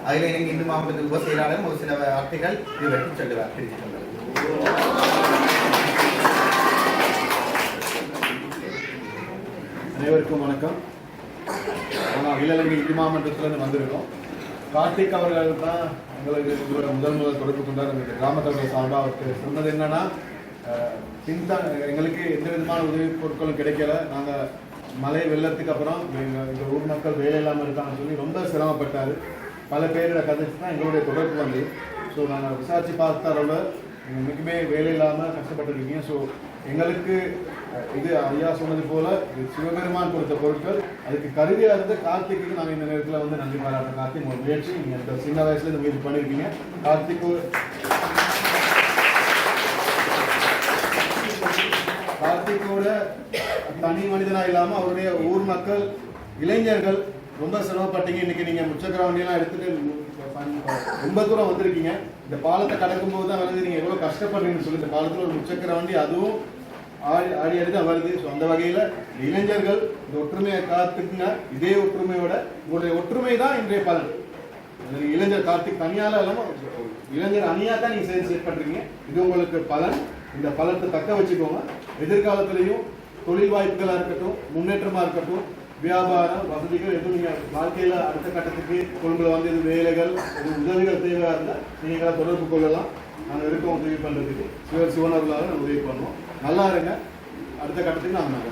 அதில் எனக்கு இந்து மாவட்டத்தில் உப செயலாளரும் ஒரு சில வார்த்தைகள் இது வெற்றி சொல்லுவார் பிரித்து சொல்லுவார். அனைவருக்கும் வணக்கம். ஆனால் இளங்கை இந்து மாவட்டத்திலிருந்து வந்திருக்கோம். கார்த்திக் அவர்கள் தான் எங்களுக்கு முதல் தொடர்பு கொண்டார். எங்களுக்கு கிராம தலைவர் சார்பாக அவருக்கு சொன்னது என்னன்னா, எங்களுக்கு எந்த விதமான உதவி பொருட்களும் கிடைக்கல. நாங்கள் மழை வெள்ளத்துக்கு அப்புறம் இந்த ஊர் மக்கள் வேலை இல்லாமல் இருக்காங்கன்னு சொல்லி ரொம்ப சிரமப்பட்டார். பல பேரோட கதைச்சு தான் எங்களுடைய தொடர்பு வந்து. ஸோ நாங்கள் விசாரித்து பார்த்தாரோட மிகமே வேலை இல்லாமல் கஷ்டப்பட்டுருக்கீங்க. ஸோ எங்களுக்கு இது ஐயா சொன்னது போல சிவபெருமான் கொடுத்த பொருட்கள், அதுக்கு கருவியாக இருந்த கார்த்திக்கு நாங்கள் இந்த நேரத்தில் வந்து நன்றி பாராட்டுறோம். கார்த்திக் ஒரு முயற்சி, நீங்கள் இந்த சின்ன வயசுல இந்த முயற்சி பண்ணியிருக்கீங்க. கார்த்திக்கோட தனி மனிதனா இல்லாம அவருடைய ஊர் மக்கள் இளைஞர்கள் ரொம்ப சிரமப்பட்டீங்க. இன்னைக்கு நீங்க முச்சக்கர வண்டியெல்லாம் எடுத்துட்டு ரொம்ப தூரம் வந்திருக்கீங்க. இந்த பாலத்தை கடக்கும் போது தான் வந்து நீங்க எவ்வளவு கஷ்டப்படுறீங்கன்னு சொல்லி இந்த பாலத்துல ஒரு முச்சக்கர வண்டி அதுவும் ஆடி தான் வருது. ஸோ அந்த வகையில இளைஞர்கள் இந்த ஒற்றுமையை காத்துக்குங்க. இதே ஒற்றுமையோட உங்களுடைய ஒற்றுமை தான் இன்றைய பலன். இளைஞர் கார்த்திக் தனியால இல்லாம இளைஞர் அணியா தான் நீங்க சேர்ந்து பண்றீங்க. இது உங்களுக்கு பலன். இந்த பலத்தை தக்க வச்சுக்கோங்க. எதிர்காலத்திலையும் தொழில் வாய்ப்புகளா இருக்கட்டும், முன்னேற்றமா இருக்கட்டும், வியாபாரம் வசதிகள் எதுவும் நீங்க வாழ்க்கையில அடுத்த கட்டத்துக்கு கொள்கையில வந்து இது வேலைகள் இது உதவிகள் தேவையா இருந்தா நீங்க தொடர்பு கொள்ளலாம். நாங்கள் இருக்கோம் உதவி பண்றதுக்கு. சிவனர்களாக நாங்கள் உதவி பண்ணுவோம். நல்லா இருங்க. அடுத்த கட்டத்துக்கு நாங்கள்